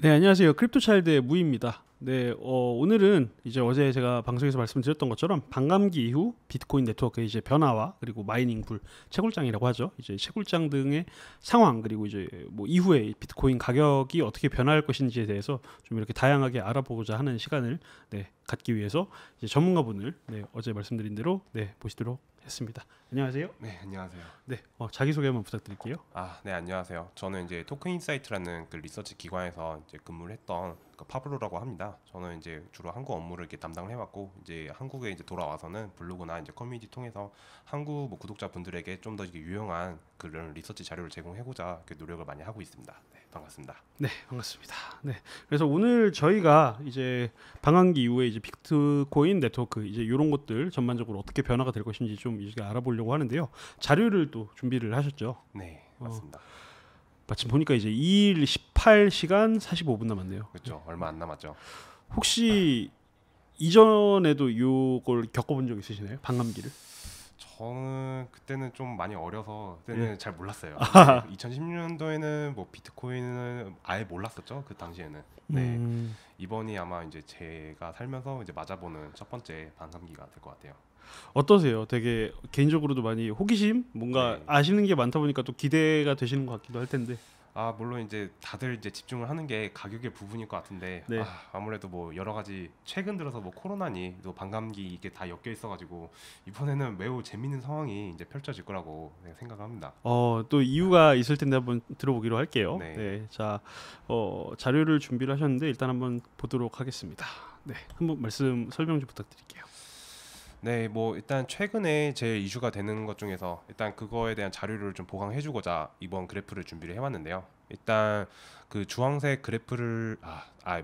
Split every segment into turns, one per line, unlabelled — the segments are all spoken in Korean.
네, 안녕하세요. 크립토차일드의 무입니다. 네, 오늘은 이제 어제 제가 방송에서 말씀드렸던 것처럼 반감기 이후 비트코인 네트워크의 이제 변화와 그리고 마이닝 불, 채굴장이라고 하죠. 이제 채굴장 등의 상황 그리고 이제 뭐 이후에 비트코인 가격이 어떻게 변화할 것인지에 대해서 좀 이렇게 다양하게 알아보고자 하는 시간을 갖기 위해서 이제 전문가분을 어제 말씀드린 대로 보시도록 했습니다. 안녕하세요.
네, 안녕하세요.
네, 자기소개 한번 부탁드릴게요.
네, 안녕하세요. 저는 이제 토큰인사이트라는 그 리서치 기관에서 이제 근무를 했던 그 파블로라고 합니다. 저는 이제 주로 한국 업무를 이렇게 담당을 해왔고, 이제 한국에 이제 돌아와서는 블로그나 이제 커뮤니티 통해서 한국 뭐 구독자분들에게 좀 더 유용한 그런 리서치 자료를 제공하고자 이렇게 노력을 많이 하고 있습니다. 네, 반갑습니다.
네, 반갑습니다. 네, 그래서 오늘 저희가 이제 방한기 이후에 이제 비트코인 네트워크 이제 이런 것들 전반적으로 어떻게 변화가 될 것인지 좀 이제 알아보려고 하는데요. 자료를 또 준비를 하셨죠?
네, 맞습니다.
마침 보니까 이제 2일 18시간 45분 남았네요.
그렇죠. 얼마 안 남았죠.
혹시 이전에도 이걸 겪어본 적 있으시나요? 반감기를?
저는 그때는 좀 많이 어려서 그때는 잘 몰랐어요. 2016년도에는 뭐 비트코인은 아예 몰랐었죠. 그 당시에는. 네. 이번이 아마 이제 제가 살면서 이제 맞아보는 첫 번째 반감기가 될 것 같아요.
어떠세요? 되게 개인적으로도 많이 호기심, 뭔가
네.
아시는 게 많다 보니까 또 기대가 되시는 것 같기도 할 텐데.
물론 이제 다들 이제 집중을 하는 게 가격의 부분일 것 같은데
네.
아무래도 뭐 여러 가지 최근 들어서 뭐 코로나니 또 반감기 이게 다 엮여 있어가지고 이번에는 매우 재밌는 상황이 이제 펼쳐질 거라고 생각합니다.
또 이유가 있을 텐데 한번 들어보기로 할게요.
네.
네, 자, 자료를 준비를 하셨는데 일단 한번 보도록 하겠습니다. 네, 한번 말씀 설명 좀 부탁드릴게요.
네, 뭐 일단 최근에 제일 이슈가 되는 것 중에서 일단 그거에 대한 자료를 좀 보강해주고자 이번 그래프를 준비를 해왔는데요. 일단 그 주황색 그래프를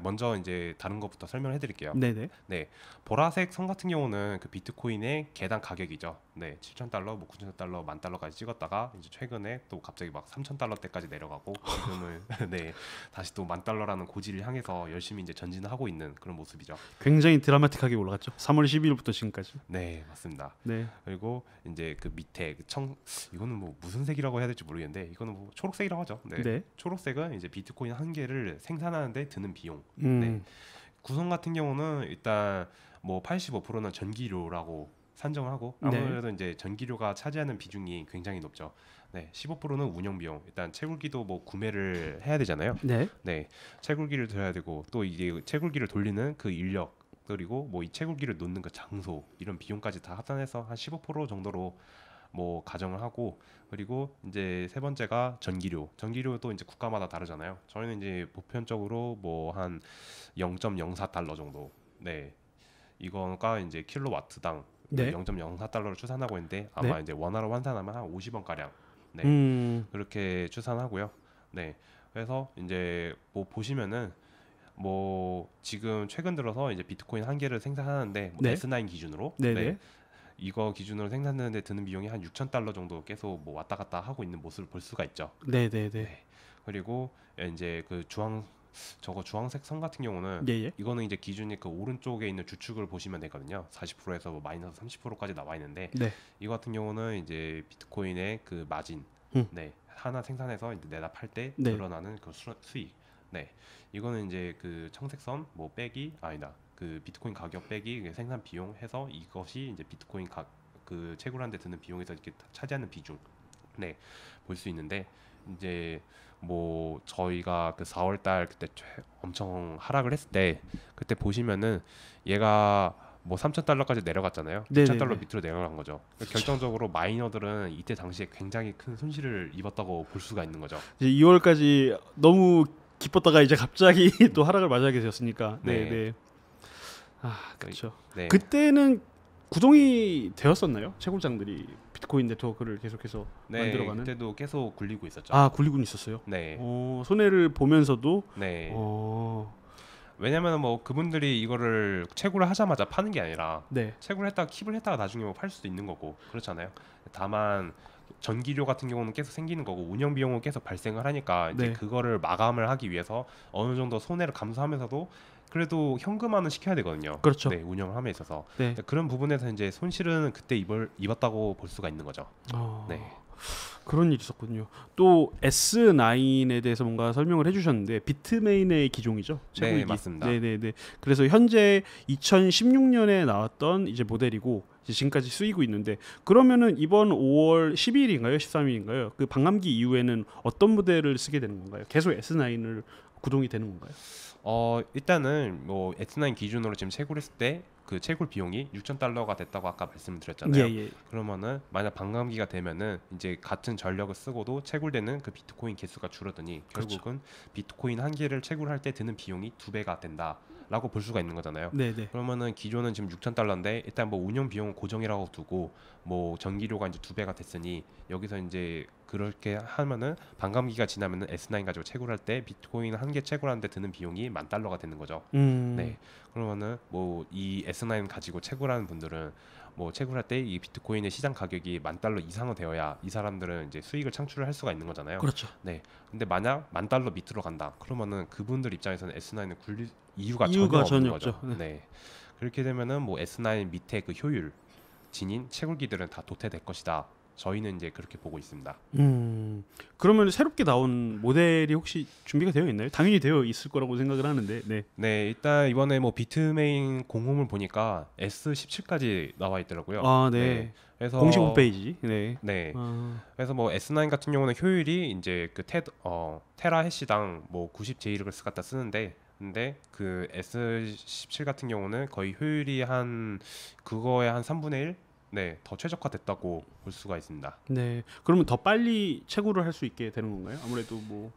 먼저 이제 다른 것부터 설명을 해드릴게요.
네네.
네, 보라색 선 같은 경우는 그 비트코인의 개당 가격이죠. 네, 7,000달러, 뭐 9,000달러, 10,000달러까지 찍었다가 이제 최근에 또 갑자기 막 3,000달러대까지 내려가고 지금은 네 다시 또 10,000달러라는 고지를 향해서 열심히 이제 전진을 하고 있는 그런 모습이죠.
굉장히 드라마틱하게 올라갔죠. 3월 12일부터 지금까지.
네, 맞습니다.
네.
그리고 이제 그 밑에 이거는 뭐 무슨 색이라고 해야 될지 모르겠는데 이거는 뭐 초록색이라고 하죠. 네.
네.
초록색은 이제 비트코인 한 개를 생산하는데 드는 비용. 네.
음.
구성 같은 경우는 일단 뭐 85%는 전기료라고 산정을 하고
네.
아무래도 이제 전기료가 차지하는 비중이 굉장히 높죠. 네, 15%는 운영 비용. 일단 채굴기도 뭐 구매를 해야 되잖아요.
네.
네, 채굴기를 들어야 되고 또 이게 채굴기를 돌리는 그 인력 그리고 뭐 이 채굴기를 놓는 그 장소 이런 비용까지 다 합산해서 한 15% 정도로 뭐 가정을 하고 그리고 이제 세 번째가 전기료도 이제 국가마다 다르잖아요. 저희는 이제 보편적으로 뭐 한 0.04달러 정도. 네, 이거가 이제 킬로와트당
네.
0.04달러를 추산하고 있는데 아마
네.
이제 원화로 환산하면 한 50원 가량. 네, 그렇게 추산하고요. 네, 그래서 이제 뭐 보시면은 뭐 지금 최근 들어서 이제 비트코인 한 개를 생산하는데 뭐
네.
S9 기준으로
네네.
이거 기준으로 생산하는데 드는 비용이 한 6,000달러 정도 계속 뭐 왔다 갔다 하고 있는 모습을 볼 수가 있죠.
네네네.
네. 그리고 이제 그 주황색 선 같은 경우는
예예.
이거는 이제 기준이 그 오른쪽에 있는 주축을 보시면 되거든요. 40%에서 뭐 마이너스 30%까지 나와 있는데
네.
이거 같은 경우는 이제 비트코인의 그 마진, 네, 하나 생산해서 이제 내다 팔 때
네.
드러나는 그 수익. 네, 이거는 이제 그 청색선 뭐 빼기 그 비트코인 가격 빼기 생산 비용 해서 이것이 이제 비트코인 그 채굴하는데 드는 비용에서 이렇게 차지하는 비중. 네, 볼 수 있는데 이제 뭐 저희가 그 4월달 그때 엄청 하락을 했을 때 그때 보시면은 얘가 뭐 3,000달러까지 내려갔잖아요. 2,000달러 밑으로 내려간 거죠. 결정적으로 마이너들은 이때 당시에 굉장히 큰 손실을 입었다고 볼 수가 있는 거죠.
이제 2월까지 너무 기뻤다가 이제 갑자기 또 하락을 맞이하게 되었으니까. 네. 네. 그렇죠.
네.
그때는 구동이 되었었나요? 채굴장들이 비트코인 네트워크를 계속해서 만들어가는.
그때도 계속 굴리고 있었죠.
굴리고 있었어요.
네.
손해를 보면서도.
네. 왜냐면 뭐 그분들이 이거를 채굴을 하자마자 파는 게 아니라 채굴을 했다가 킵을 했다가 나중에 뭐 팔 수도 있는 거고 그렇잖아요. 다만 전기료 같은 경우는 계속 생기는 거고 운영 비용은 계속 발생을 하니까 이제 그거를 마감을 하기 위해서 어느 정도 손해를 감수하면서도 그래도 현금화는 시켜야 되거든요.
그렇죠.
네, 운영을 함에 있어서
네.
그런 부분에서 이제 손실은 그때 입었다고 볼 수가 있는 거죠.
네. 그런 일이 있었군요. 또 S9에 대해서 뭔가 설명을 해주셨는데 비트메인의 기종이죠.
네,
채굴기.
맞습니다.
네네네. 그래서 현재 2016년에 나왔던 이제 모델이고 이제 지금까지 쓰이고 있는데 그러면은 이번 5월 12일인가요? 13일인가요? 그 반감기 이후에는 어떤 모델을 쓰게 되는 건가요? 계속 S9을 구동이 되는 건가요?
일단은 뭐 S9 기준으로 지금 채굴했을 때 그 채굴 비용이 $6,000가 됐다고 아까 말씀을 드렸잖아요.
예.
그러면은 만약 반감기가 되면은 이제 같은 전력을 쓰고도 채굴되는 그 비트코인 개수가 줄어드니
그렇죠.
결국은 비트코인 한 개를 채굴할 때 드는 비용이 2배가 된다라고 볼 수가 있는 거잖아요.
네네.
그러면은 기존은 지금 $6,000인데 일단 뭐 운영 비용은 고정이라고 두고 뭐 전기료가 이제 2배가 됐으니 여기서 이제 그렇게 하면은 반감기가 지나면은 S9 가지고 채굴할 때 비트코인 한 개 채굴하는데 드는 비용이 $10,000가 되는 거죠. 네. 그러면은 뭐 이 S9 가지고 채굴하는 분들은 뭐 채굴할 때 이 비트코인의 시장 가격이 $10,000 이상은 되어야 이 사람들은 이제 수익을 창출을 할 수가 있는 거잖아요.
그렇죠.
네. 근데 만약 $10,000 밑으로 간다. 그러면은 그분들 입장에서는 S9을 굴릴 이유가
이유가
전혀 없는
전혀
거죠.
없죠.
네. 그렇게 되면은 뭐 S9 밑에 그 효율 지닌 채굴기들은 다 도태될 것이다. 저희는 이제 그렇게 보고 있습니다.
그러면 새롭게 나온 모델이 혹시 준비가 되어 있나요? 당연히 되어 있을 거라고 생각을 하는데. 네.
네, 일단 이번에 뭐 비트메인 공홈을 보니까 S17까지 나와 있더라고요.
아, 네.
그래서
공식 홈페이지. 네.
네.
아,
그래서 뭐 S9 같은 경우는 효율이 이제 그 테라 해시당 뭐 90J를 갖다 쓰는데 근데 그 S17 같은 경우는 거의 효율이 한 그거의 한 3분의 1? 네, 더 최적화됐다고 볼 수가 있습니다.
네. 그러면 더 빨리 채굴을 할 수 있게 되는 건가요? 아무래도 뭐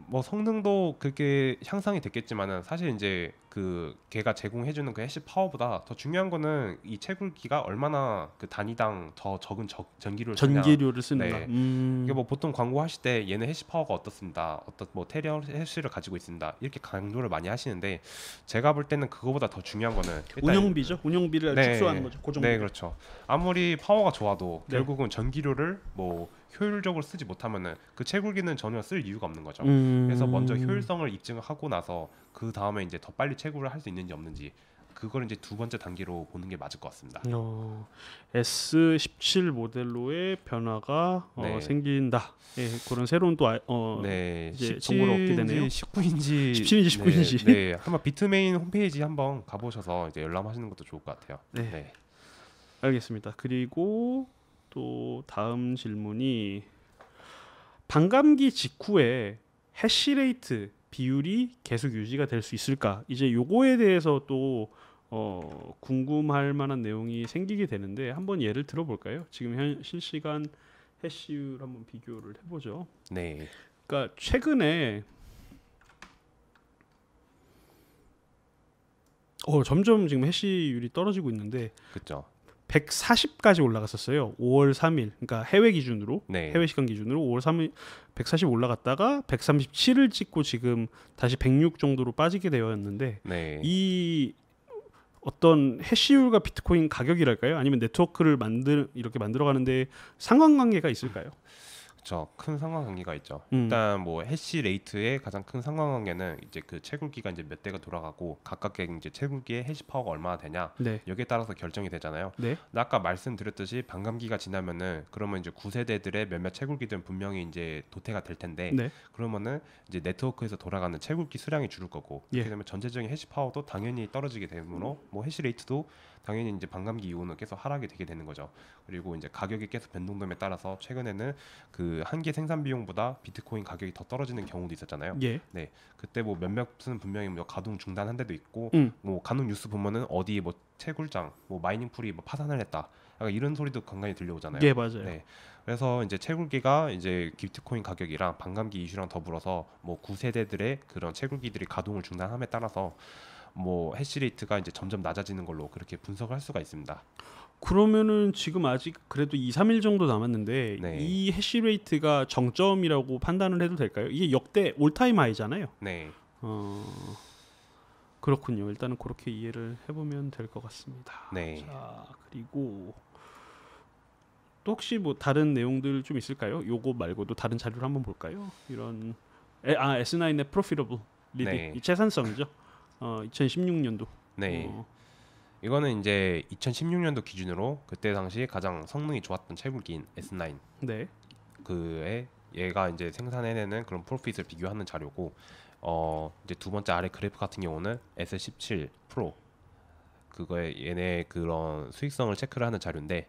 뭐 성능도 그렇게 향상이 됐겠지만은 사실 이제 그 걔가 제공해주는 그 해시 파워보다 더 중요한 거는 이 채굴기가 얼마나 그 단위당 더 적은 전기료를 쓰냐.
전기료를 쓰는가.
네. 이게 뭐 보통 광고하실 때 얘는 해시 파워가 어떻습니다. 어떤 뭐 테라 해시를 가지고 있습니다. 이렇게 강조를 많이 하시는데 제가 볼 때는 그거보다 더 중요한 거는 일단
운영비죠. 운영비를
네.
축소하는 거죠. 고정.
네, 그렇죠. 아무리 파워가 좋아도
네.
결국은 전기료를 뭐 효율적으로 쓰지 못하면은 그 채굴기는 전혀 쓸 이유가 없는 거죠. 그래서 먼저 효율성을 입증하고 나서 그 다음에 이제 더 빨리 채굴을 할 수 있는지 없는지 그걸 이제 두 번째 단계로 보는 게 맞을 것 같습니다.
S17 모델로의 변화가
네.
생긴다. 예, 그런 새로운 또
네,
이제 정보를 얻게 되네요.
19인지
17인지 19인지.
네, 한번 비트메인 홈페이지 한번 가보셔서 이제 열람하시는 것도 좋을 것 같아요.
네.
네.
알겠습니다. 그리고 또 다음 질문이 반감기 직후에 해시레이트 비율이 계속 유지가 될 수 있을까? 이제 요거에 대해서 또 궁금할 만한 내용이 생기게 되는데 한번 예를 들어볼까요? 지금 실시간 해시율 한번 비교를 해보죠.
네.
그러니까 최근에 점점 지금 해시율이 떨어지고 있는데
그렇죠.
140까지 올라갔었어요. 5월 3일. 그러니까 해외 기준으로
네.
해외 시간 기준으로 5월 3일 140 올라갔다가 137을 찍고 지금 다시 106 정도로 빠지게 되었는데
네.
이 어떤 해시율과 비트코인 가격이랄까요? 아니면 네트워크를 이렇게 만들어가는데 상관관계가 있을까요?
그렇죠. 큰 상관관계가 있죠.
음.
일단 뭐 해시 레이트의 가장 큰 상관관계는 이제 그 채굴기가 이제 몇 대가 돌아가고 각각의 이제 채굴기의 해시 파워가 얼마나 되냐
네.
여기에 따라서 결정이 되잖아요.
네.
근데 아까 말씀드렸듯이 반감기가 지나면은 그러면 이제 9세대들의 몇몇 채굴기들은 분명히 이제 도태가 될 텐데
네.
그러면은 이제 네트워크에서 돌아가는 채굴기 수량이 줄을 거고
예.
그렇게 되면 전체적인 해시 파워도 당연히 떨어지게 되므로 뭐 해시 레이트도 당연히 이제 반감기 이후는 계속 하락이 되게 되는 거죠. 그리고 이제 가격이 계속 변동됨에 따라서 최근에는 그 한 개 생산 비용보다 비트코인 가격이 더 떨어지는 경우도 있었잖아요.
예.
네, 그때 뭐 몇몇은 분명히 뭐 가동 중단한 데도 있고, 뭐 간혹 뉴스 보면은 어디 뭐 채굴장, 뭐 마이닝 풀이 뭐 파산을 했다, 약간 이런 소리도 간간히 들려오잖아요.
예, 맞아요.
네, 그래서 이제 채굴기가 이제 비트코인 가격이랑 반감기 이슈랑 더불어서 뭐 9세대들의 그런 채굴기들이 가동을 중단함에 따라서 뭐 해시레이트가 이제 점점 낮아지는 걸로 그렇게 분석을 할 수가 있습니다.
그러면은 지금 아직 그래도 2, 3일 정도 남았는데
네.
이 해시레이트가 정점이라고 판단을 해도 될까요? 이게 역대 올타임 하이잖아요.
네.
그렇군요. 일단은 그렇게 이해를 해보면 될 것 같습니다.
네.
자, 그리고 또 혹시 뭐 다른 내용들 좀 있을까요? 요거 말고도 다른 자료를 한번 볼까요? 이런 S9의 profitable 리딩,
네.
이 재산성이죠. 2016년도.
네. 이거는 이제 2016년도 기준으로 그때 당시 가장 성능이 좋았던 채굴기인 S9.
네.
그에 얘가 이제 생산해내는 그런 프로핏을 비교하는 자료고 이제 두 번째 아래 그래프 같은 경우는 S17 프로 그거에 얘네 그런 수익성을 체크를 하는 자료인데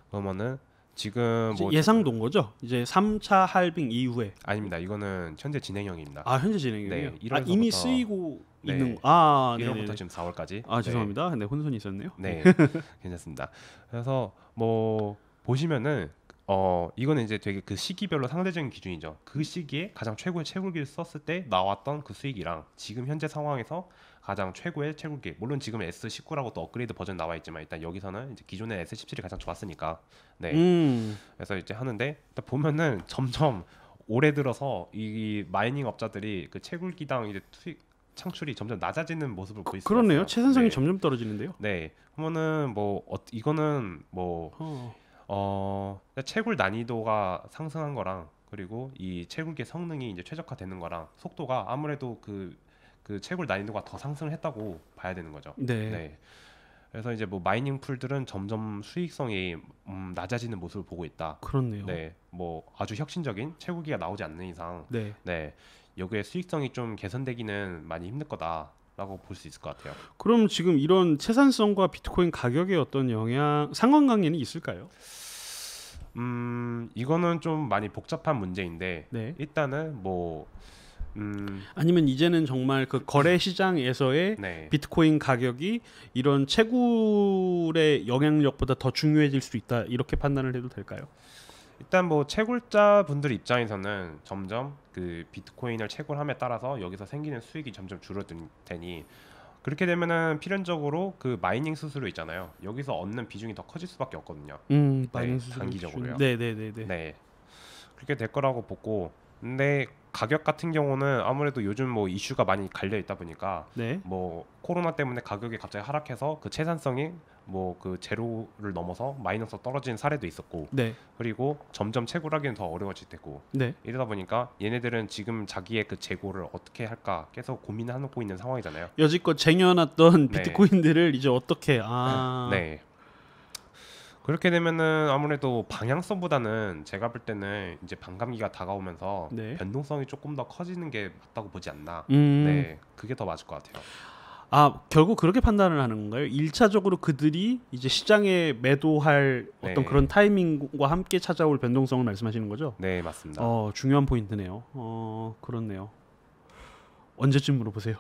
그러면은 지금 뭐
예상된 거죠? 이제 3차 할빙 이후에.
아닙니다. 이거는 현재 진행형입니다.
아 현재 진행이에요?
네,
이미
1월서부터
쓰이고
네,
있는
1월부터 지금 4월까지.
아 죄송합니다. 네 혼선이 있었네요.
네, 괜찮습니다. 그래서 뭐 보시면은 이거는 이제 되게 그 시기별로 상대적인 기준이죠. 그 시기에 가장 최고의 채굴기를 썼을 때 나왔던 그 수익이랑 지금 현재 상황에서 가장 최고의 채굴기. 물론 지금 S19라고 또 업그레이드 버전 나와 있지만 일단 여기서는 이제 기존의 S17이 가장 좋았으니까. 네. 그래서 이제 하는데 일단 보면은 점점 올해 들어서 이 마이닝 업자들이 그 채굴기당 이제 수익 창출이 점점 낮아지는 모습을 보일 수 있어요.
그렇네요. 채산성이
네.
점점 떨어지는데요.
네. 그러면은 뭐 이거는 뭐 채굴 난이도가 상승한 거랑 그리고 이 채굴기의 성능이 이제 최적화되는 거랑 속도가 아무래도 그 채굴 난이도가 더 상승을 했다고 봐야 되는 거죠.
네.
네. 그래서 이제 뭐 마이닝 풀들은 점점 수익성이 낮아지는 모습을 보고 있다.
그렇네요.
네. 뭐 아주 혁신적인 채굴기가 나오지 않는 이상
네.
네. 여기에 수익성이 좀 개선되기는 많이 힘들 거다라고 볼 수 있을 것 같아요.
그럼 지금 이런 채산성과 비트코인 가격에 어떤 상관관계는 있을까요?
이거는 좀 많이 복잡한 문제인데
네.
일단은 뭐
아니면 이제는 정말 그 거래 시장에서의
네.
비트코인 가격이 이런 채굴의 영향력보다 더 중요해질 수 있다 이렇게 판단을 해도 될까요?
일단 뭐 채굴자 분들 입장에서는 점점 그 비트코인을 채굴함에 따라서 여기서 생기는 수익이 점점 줄어들 테니 그렇게 되면은 필연적으로 그 마이닝 수수료 있잖아요. 여기서 얻는 비중이 더 커질 수밖에 없거든요.
마이닝 수수료
단기적으로요.
네네네네.
네. 그렇게 될 거라고 보고 근데 가격 같은 경우는 아무래도 요즘 뭐 이슈가 많이 갈려 있다 보니까
네.
뭐 코로나 때문에 가격이 갑자기 하락해서 그 채산성이 뭐 그 제로를 넘어서 마이너스 떨어진 사례도 있었고
네.
그리고 점점 채굴하기는 더 어려워질 테고
네.
이러다 보니까 얘네들은 지금 자기의 그 재고를 어떻게 할까 계속 고민하고 있는 상황이잖아요.
여지껏 쟁여놨던
네.
비트코인들을 이제 어떻게
네. 그렇게 되면은 아무래도 방향성보다는 제가 볼 때는 이제 반감기가 다가오면서
네.
변동성이 조금 더 커지는 게 맞다고 보지 않나.
음.
네, 그게 더 맞을 것 같아요.
결국 그렇게 판단을 하는 건가요? 1차적으로 그들이 이제 시장에 매도할 어떤
네.
그런 타이밍과 함께 찾아올 변동성을 말씀하시는 거죠?
네, 맞습니다.
중요한 포인트네요. 그렇네요. 언제쯤 물어보세요.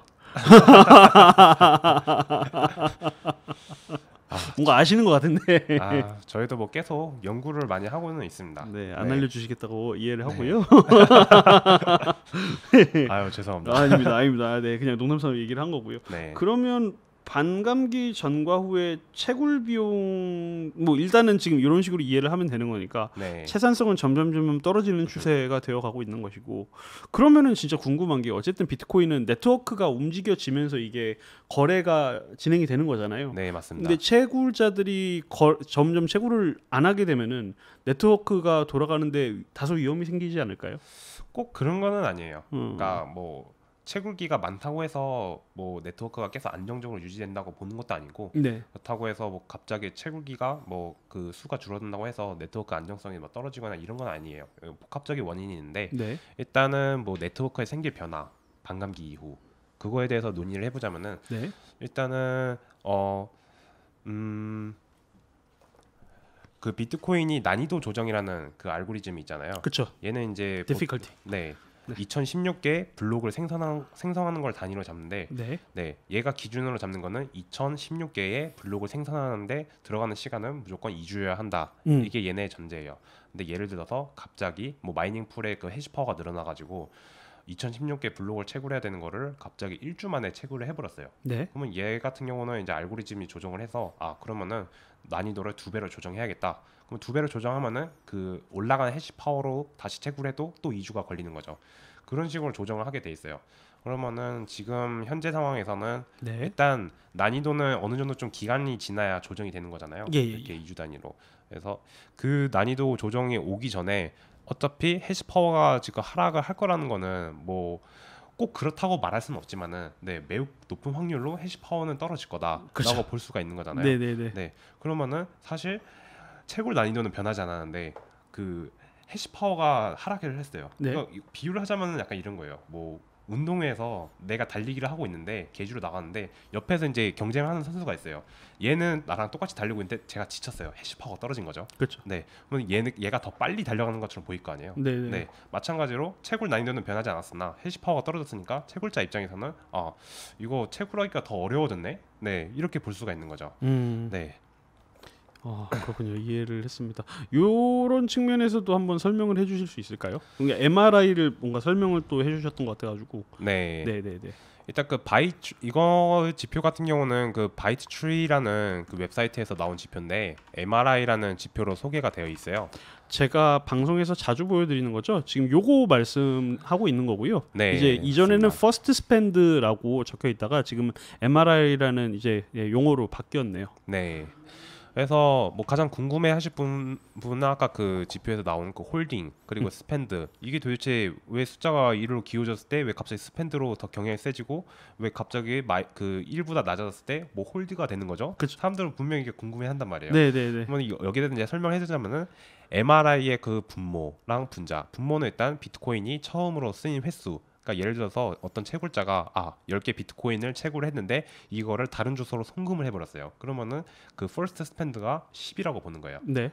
뭔가 아시는 것 같은데.
저희도 뭐 계속 연구를 많이 하고는 있습니다.
네, 안 알려주시겠다고 이해를 하고요.
아유, 죄송합니다.
아닙니다. 네, 그냥 농담삼아 얘기를 한 거고요.
네.
그러면 반감기 전과 후에 채굴 비용 뭐 일단은 지금 이런 식으로 이해를 하면 되는 거니까
네.
채산성은 점점 떨어지는 추세가 되어 가고 있는 것이고 그러면은 진짜 궁금한 게 어쨌든 비트코인은 네트워크가 움직여지면서 이게 거래가 진행이 되는 거잖아요.
네, 맞습니다.
근데 채굴자들이 점점 채굴을 안 하게 되면은 네트워크가 돌아가는데 다소 위험이 생기지 않을까요?
꼭 그런 거는 아니에요. 그러니까 뭐 채굴기가 많다고 해서 뭐 네트워크가 계속 안정적으로 유지된다고 보는 것도 아니고
네.
그렇다고 해서 뭐 갑자기 채굴기가 뭐 그 수가 줄어든다고 해서 네트워크 안정성이 뭐 떨어지거나 이런 건 아니에요. 복합적인 원인이 있는데
네.
일단은 뭐 네트워크에 생길 변화, 반감기 이후 그거에 대해서 논의를 해보자면은
네.
일단은 그 비트코인이 난이도 조정이라는 그 알고리즘이 있잖아요.
그렇죠.
얘는 이제
디피컬티.
네. 2016개 블록을 생성하는 걸 단위로 잡는데
네.
얘가 기준으로 잡는 거는 2016개의 블록을 생성하는데 들어가는 시간은 무조건 2주여야 한다. 이게 얘네의 전제예요. 근데 예를 들어서 갑자기 뭐 마이닝 풀의 그 해시 파워가 늘어나 가지고 2016개 블록을 채굴해야 되는 거를 갑자기 1주 만에 채굴을 해버렸어요.
네.
그러면 얘 같은 경우는 이제 알고리즘이 조정을 해서 그러면은 난이도를 2배로 조정해야겠다. 그럼 2배로 조정하면은 그 올라가는 해시 파워로 다시 채굴해도 또 2주가 걸리는 거죠. 그런 식으로 조정을 하게 돼 있어요. 그러면은 지금 현재 상황에서는
네.
일단 난이도는 어느 정도 좀 기간이 지나야 조정이 되는 거잖아요. 이렇게 2주 단위로. 그래서 그 난이도 조정이 오기 전에 어차피 해시 파워가 지금 하락을 할 거라는 거는 뭐 꼭 그렇다고 말할 수는 없지만은 매우 높은 확률로 해시 파워는 떨어질 거다라고
그렇죠.
볼 수가 있는 거잖아요.
네네네.
그러면은 사실 채굴 난이도는 변하지 않았는데 그 해시 파워가 하락을 했어요.
네.
그러니까 비유를 하자면 약간 이런 거예요. 뭐 운동회에서 내가 달리기를 하고 있는데 계주로 나가는데 옆에서 이제 경쟁하는 선수가 있어요. 얘는 나랑 똑같이 달리고 있는데 제가 지쳤어요. 해시 파워가 떨어진 거죠.
그렇죠.
네, 그러면 얘가 더 빨리 달려가는 것처럼 보일 거 아니에요.
네.
네, 마찬가지로 채굴 난이도는 변하지 않았으나 해시 파워가 떨어졌으니까 채굴자 입장에서는 이거 채굴하기가 더 어려워졌네. 네, 이렇게 볼 수가 있는 거죠. 네.
그렇군요. 이해를 했습니다. 요런 측면에서도 한번 설명을 해주실 수 있을까요? 그러니까 MRI를 뭔가 설명을 또 해주셨던 것 같아가지고.
네.
네.
일단 그 이거 지표 같은 경우는 그 바이트 트리라는 그 웹사이트에서 나온 지표인데 MRI라는 지표로 소개가 되어 있어요.
제가 방송에서 자주 보여드리는 거죠. 지금 요거 말씀하고 있는 거고요.
네,
이제 이전에는
맞습니다.
퍼스트 스펜드라고 적혀 있다가 지금 MRI라는 이제 용어로 바뀌었네요.
네. 그래서 뭐 가장 궁금해하실 분은 아까 그 지표에서 나온 그 홀딩 그리고 스펜드 이게 도대체 왜 숫자가 1로 기울어졌을 때 왜 갑자기 스펜드로 더 경향이 세지고 왜 갑자기 그 1보다 낮아졌을 때 뭐 홀드가 되는 거죠?
그쵸.
사람들은 분명히 이게 궁금해한단 말이에요.
네.
그러면 여기에 대해서 이제 설명해주자면은 MRI의 그 분모랑 분자. 분모는 일단 비트코인이 처음으로 쓰인 횟수. 그러니까 예를 들어서 어떤 채굴자가 10개 비트코인을 채굴을 했는데 이거를 다른 주소로 송금을 해버렸어요. 그러면은 그 first spend가 10이라고 보는 거예요.
네.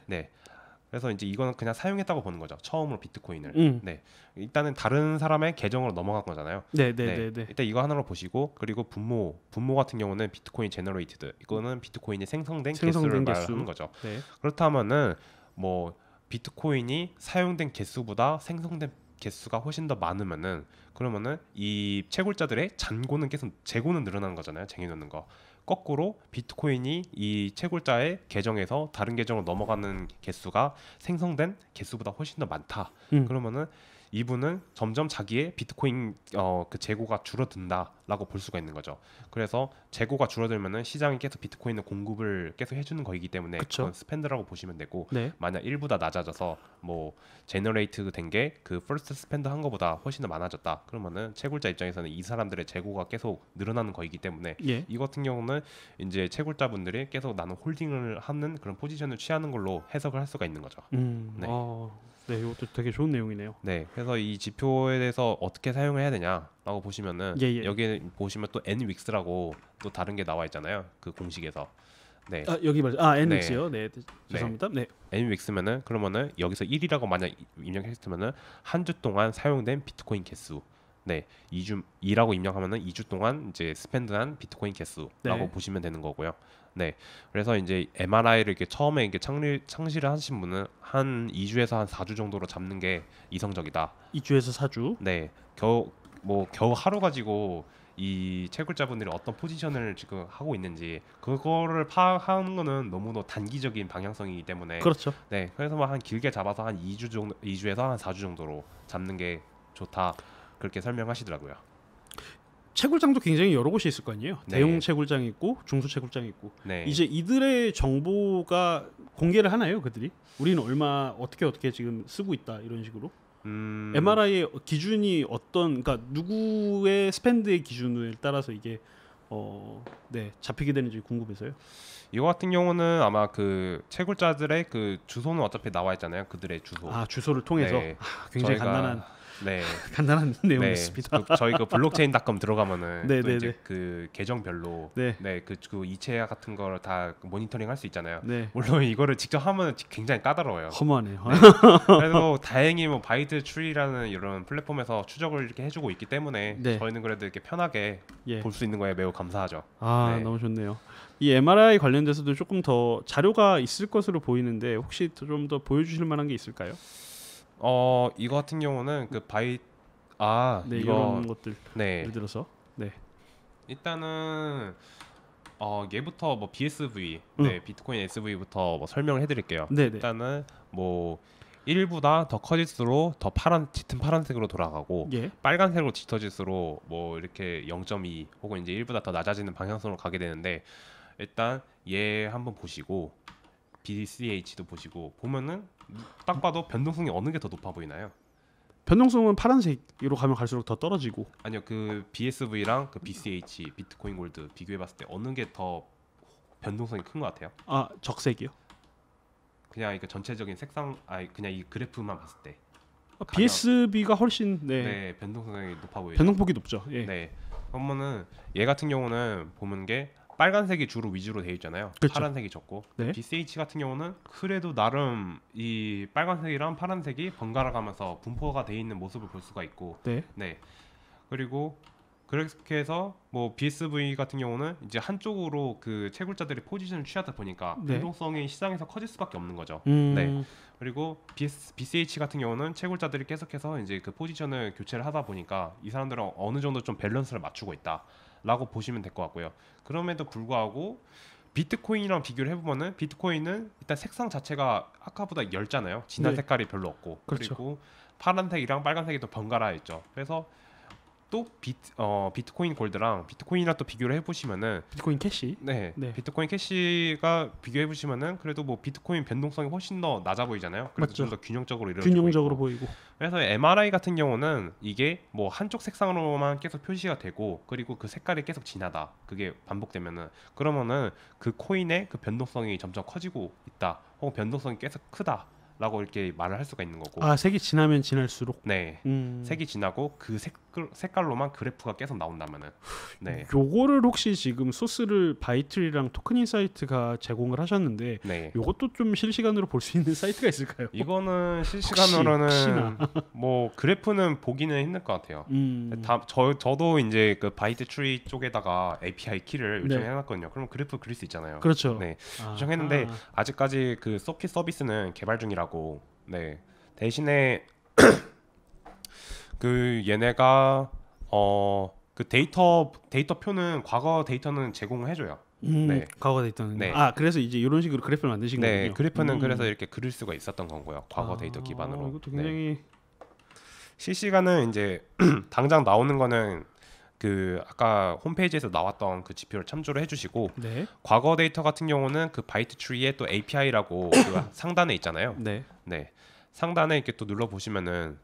그래서 이제 이거는 그냥 사용했다고 보는 거죠. 처음으로 비트코인을. 네. 일단은 다른 사람의 계정으로 넘어간 거잖아요.
네.
일단 이거 하나로 보시고 그리고 분모 같은 경우는 비트코인 제너레이티드. 이거는 비트코인이 생성된 개수를 말하는 거죠.
네.
그렇다면은 뭐 비트코인이 사용된 개수보다 생성된 개수가 훨씬 더 많으면은 그러면은 이 채굴자들의 잔고는 계속 재고는 늘어나는 거잖아요. 쟁여놓는 거. 거꾸로 비트코인이 이 채굴자의 계정에서 다른 계정으로 넘어가는 개수가 생성된 개수보다 훨씬 더 많다. 그러면은 이분은 점점 자기의 비트코인 그 재고가 줄어든다라고 볼 수가 있는 거죠. 그래서 재고가 줄어들면은 시장이 계속 비트코인의 공급을 계속 해주는 거이기 때문에 그건 스펜드라고 보시면 되고
네.
만약 1보다 낮아져서 뭐 제너레이트 된 게 그 퍼스트 스펜드 한 거보다 훨씬 더 많아졌다. 그러면은 채굴자 입장에서는 이 사람들의 재고가 계속 늘어나는 거이기 때문에 이 같은 경우는 이제 채굴자분들이 계속 나는 홀딩을 하는 그런 포지션을 취하는 걸로 해석을 할 수가 있는 거죠.
네, 이것도 되게 좋은 내용이네요.
네, 그래서 이 지표에 대해서 어떻게 사용을 해야 되냐라고 보시면은 여기 보시면 또 NWIX라고 또 다른 게 나와 있잖아요. 그 공식에서. 네.
여기 말이죠. NWIX요. 네. 죄송합니다. 네.
NWIX면은 그러면은 여기서 1이라고 만약 입력했으면은 한 주 동안 사용된 비트코인 개수. 네, 2라고 입력하면은 2주 동안 이제 스펜드한 비트코인 개수라고 보시면 되는 거고요. 네, 그래서 이제 MRI를 이렇게 처음에 이렇게 창시를 하신 분은 한 2주에서 한 4주 정도로 잡는 게 이성적이다.
2주에서 4주.
네, 겨우 하루 가지고 이 채굴자분들이 어떤 포지션을 지금 하고 있는지 그거를 파악하는 거는 너무도 단기적인 방향성이기 때문에
그렇죠.
네, 그래서 뭐 한 길게 잡아서 한 2주 정도, 2주에서 한 4주 정도로 잡는 게 좋다. 그렇게 설명하시더라고요.
채굴장도 굉장히 여러 곳이 있을 거 아니에요. 대형 채굴장이 있고 중소 채굴장이 있고. 이제 이들의 정보가 공개를 하나요, 그들이? 우리는 얼마 어떻게 지금 쓰고 있다 이런 식으로. MRI의 기준이 그러니까 누구의 스펜드의 기준을 따라서 이게 잡히게 되는지 궁금해서요.
이거 같은 경우는 아마 그 채굴자들의 그 주소는 어차피 나와 있잖아요. 그들의 주소.
주소를 통해서. 굉장히 간단한 내용이었습니다.
저희 그 블록체인.com 들어가면은 또 이제
네.
그 계정별로 그 이체 같은 걸 다 모니터링 할 수 있잖아요.
네.
물론 이거를 직접 하면 굉장히 까다로워요.
허무하네요.
그래도 다행히 뭐 바이트 트리라는 이런 플랫폼에서 추적을 이렇게 해주고 있기 때문에 저희는 그래도 이렇게 편하게 볼 수 있는 거에 매우 감사하죠.
너무 좋네요. 이 MRI 관련돼서도 조금 더 자료가 있을 것으로 보이는데 혹시 좀 더 보여주실 만한 게 있을까요?
이거 같은 경우는 그
이런 것들 예를 들어서
일단은 얘부터 뭐 BSV 비트코인 SV부터 뭐 설명을 해드릴게요. 일단은 뭐 1보다 더 커질수록 더 짙은 파란색으로 돌아가고 빨간색으로 짙어질수록 뭐 이렇게 0.2 혹은 이제 1보다 더 낮아지는 방향성으로 가게 되는데 일단 얘 한번 보시고 BCH도 보시고 보면은 딱 봐도 변동성이 어느 게 더 높아 보이나요?
변동성은 파란색으로 가면 갈수록 더 떨어지고.
아니요, 그 BSV랑 그 BCH 비트코인 골드 비교해봤을 때 어느 게 더 변동성이 큰 것 같아요?
적색이요?
그냥 이거 전체적인 색상 그냥 이 그래프만 봤을 때
BSB가 훨씬
네, 변동성이 높아 보이죠.
변동폭이 높죠. 예.
네. 그러면은 얘 같은 경우는 보는 게 빨간색이 주로 위주로 되어 있잖아요.
그렇죠.
파란색이 적고
네.
BCH 같은 경우는 그래도 나름 이 빨간색이랑 파란색이 번갈아 가면서 분포가 되어 있는 모습을 볼 수가 있고
네.
네. 그리고 그렇게 해서 뭐 BSV 같은 경우는 이제 한쪽으로 그 채굴자들이 포지션을 취하다 보니까
네.
변동성이 시장에서 커질 수밖에 없는 거죠.
음.
네. 그리고 BCH 같은 경우는 채굴자들이 계속해서 이제 그 포지션을 교체를 하다 보니까 이 사람들은 어느 정도 좀 밸런스를 맞추고 있다라고 보시면 될 것 같고요. 그럼에도 불구하고 비트코인이랑 비교를 해보면은 비트코인은 일단 색상 자체가 아까보다 엷잖아요. 진한
네.
색깔이 별로 없고
그렇죠.
그리고 파란색이랑 빨간색이 더 번갈아 있죠. 그래서 또 비트코인 골드랑 비트코인이랑 또 비교를 해보시면은
비트코인 캐시.
네,
네.
비트코인 캐시가 비교해보시면은 그래도 뭐 비트코인 변동성이 훨씬 더 낮아 보이잖아요. 그래서
맞죠.
좀 더 균형적으로 이루어지고
균형적으로
있고.
보이고.
그래서 MRI 같은 경우는 이게 뭐 한쪽 색상으로만 계속 표시가 되고 그리고 그 색깔이 계속 진하다. 그게 반복되면은 그러면은 그 코인의 그 변동성이 점점 커지고 있다. 혹은 변동성이 계속 크다라고 이렇게 말을 할 수가 있는 거고.
아, 색이 진하면 진할수록.
네. 색이 진하고 그 색깔로만 그래프가 계속 나온다면은 네.
요거를 혹시 지금 소스를 바이트리랑 토큰인사이트가 제공을 하셨는데
네.
요것도 좀 실시간으로 볼 수 있는 사이트가 있을까요?
이거는 실시간으로는
혹시나.
뭐 그래프는 보기는 힘들 것 같아요. 저도 이제 그 바이트 트리 쪽에다가 API 키를
네.
요청해놨거든요. 그럼 그래프 그릴 수 있잖아요.
그렇죠.
네,
아하.
요청했는데 아직까지 그 서킷 서비스는 개발 중이라고. 네, 대신에 그 얘네가 그 데이터 표는 과거 데이터는 제공을 해줘요. 네.
과거 데이터는.
네.
아, 그래서 이제 이런 식으로 그래프를 만드신
네,
거군요.
그래프는 그래서 이렇게 그릴 수가 있었던 거고요. 과거 데이터 기반으로.
이것도
네.
굉장히
실시간은 이제 당장 나오는 거는 그 아까 홈페이지에서 나왔던 그 지표를 참조를 해주시고
네.
과거 데이터 같은 경우는 그 바이트 트리의 또 API라고 그 상단에 있잖아요.
네.
네, 상단에 이렇게 또 눌러 보시면은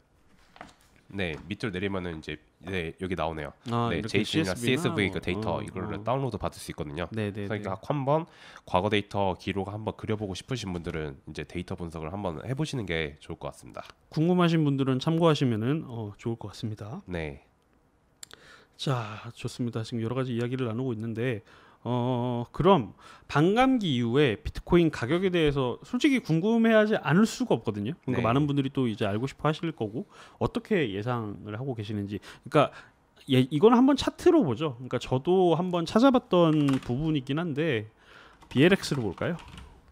네 밑으로 내리면은 이제 네 여기 나오네요. 네,
이렇게
JSON이나 CSV
뭐,
그 데이터 이거를 다운로드 받을 수 있거든요.
네네.
그러니까 한번 과거 데이터 기록 한번 그려보고 싶으신 분들은 이제 데이터 분석을 한번 해보시는 게 좋을 것 같습니다.
궁금하신 분들은 참고하시면은 좋을 것 같습니다.
네.
자, 좋습니다. 지금 여러 가지 이야기를 나누고 있는데 그럼 반감기 이후에 비트코인 가격에 대해서 솔직히 궁금해하지 않을 수가 없거든요. 그러니까
네.
많은 분들이 또 이제 알고 싶어 하실 거고 어떻게 예상을 하고 계시는지. 그러니까 이거는 한번 차트로 보죠. 그러니까 저도 한번 찾아봤던 부분이긴 한데 BLX로 볼까요?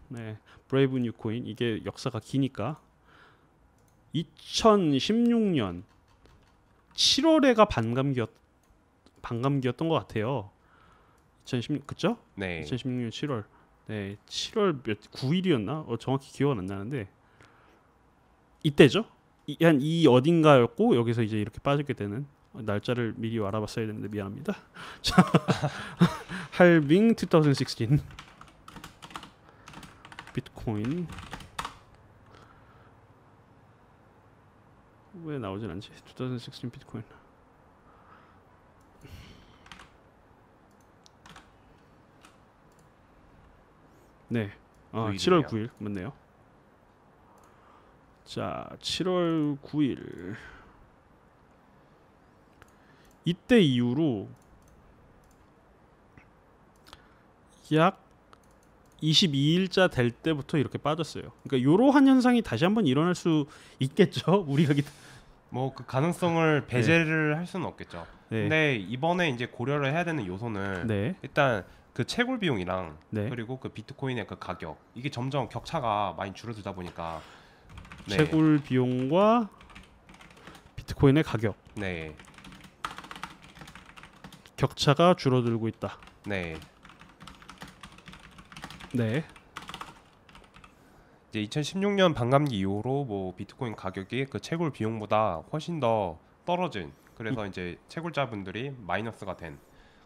네, 브레이브 뉴 코인 이게 역사가 기니까 2016년 7월에가 반감기였던 것 같아요. 2016 그죠?
네.
2016년 7월. 네, 7월 9일이었나? 정확히 기억은 안 나는데 이때죠. 이 어딘가였고 여기서 이제 이렇게 빠지게 되는 날짜를 미리 알아봤어야 되는데 미안합니다. 자, 할빙 2016 비트코인 왜 나오진 않지? 2016 비트코인. 네. 7월 9일 맞네요. 자, 7월 9일 이때 이후로 약 22일자 될 때부터 이렇게 빠졌어요. 그러니까 이러한 현상이 다시 한번 일어날 수 있겠죠. 우리가
뭐 그 가능성을 배제를 할 수는 없겠죠.
네.
근데 이번에 이제 고려를 해야 되는 요소는
네.
일단 그 채굴 비용이랑
네.
그리고 그 비트코인의 그 가격 이게 점점 격차가 많이 줄어들다 보니까 네.
채굴 비용과 비트코인의 가격
네.
격차가 줄어들고 있다.
네.
네.
이제 2016년 반감기 이후로 뭐 비트코인 가격이 그 채굴 비용보다 훨씬 더 떨어진 그래서 이제 채굴자분들이 마이너스가 된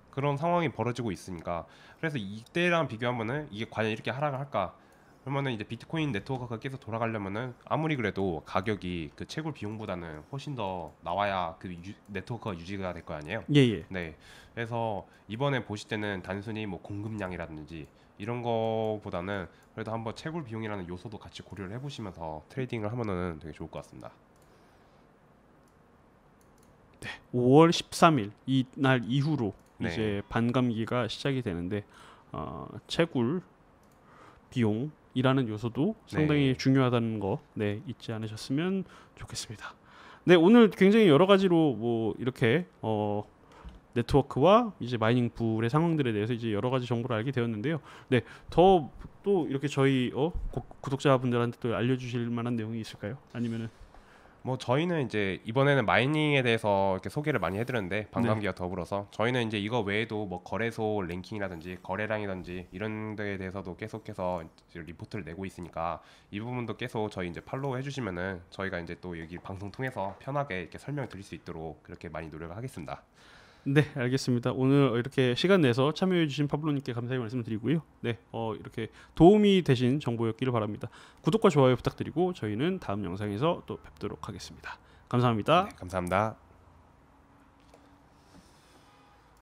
그런 상황이 벌어지고 있으니까 그래서 이때랑 비교하면은 이게 과연 이렇게 하락을 할까? 그러면은 이제 비트코인 네트워크가 계속 돌아가려면은 아무리 그래도 가격이 그 채굴 비용보다는 훨씬 더 나와야 그 네트워크가 유지가 될 거 아니에요?
예.
네. 그래서 이번에 보실 때는 단순히 뭐 공급량이라든지 이런 거보다는 그래도 한번 채굴 비용이라는 요소도 같이 고려를 해보시면서 트레이딩을 하면은 되게 좋을 것 같습니다.
5월 13일 이날 이후로
네.
이제 반감기가 시작이 되는데 채굴 비용이라는 요소도 상당히
네.
중요하다는 거 잊지 않으셨으면 좋겠습니다. 네, 오늘 굉장히 여러 가지로 뭐 이렇게 네트워크와 이제 마이닝 풀의 상황들에 대해서 이제 여러 가지 정보를 알게 되었는데요. 네, 더 또 이렇게 저희 구독자분들한테 또 알려주실 만한 내용이 있을까요? 아니면은
뭐 저희는 이제 이번에는 마이닝에 대해서 이렇게 소개를 많이 해드렸는데 반감기와 더불어서 저희는 이제 이거 외에도 뭐 거래소 랭킹이라든지 거래량이든지 이런 데에 대해서도 계속해서 이제 리포트를 내고 있으니까 이 부분도 계속 저희 이제 팔로우 해주시면은 저희가 이제 또 여기 방송 통해서 편하게 이렇게 설명 드릴 수 있도록 그렇게 많이 노력을 하겠습니다.
네, 알겠습니다. 오늘 이렇게 시간 내서 참여해주신 파블로님께 감사의 말씀을 드리고요. 네, 이렇게 도움이 되신 정보였기를 바랍니다. 구독과 좋아요 부탁드리고 저희는 다음 영상에서 또 뵙도록 하겠습니다. 감사합니다.
네, 감사합니다.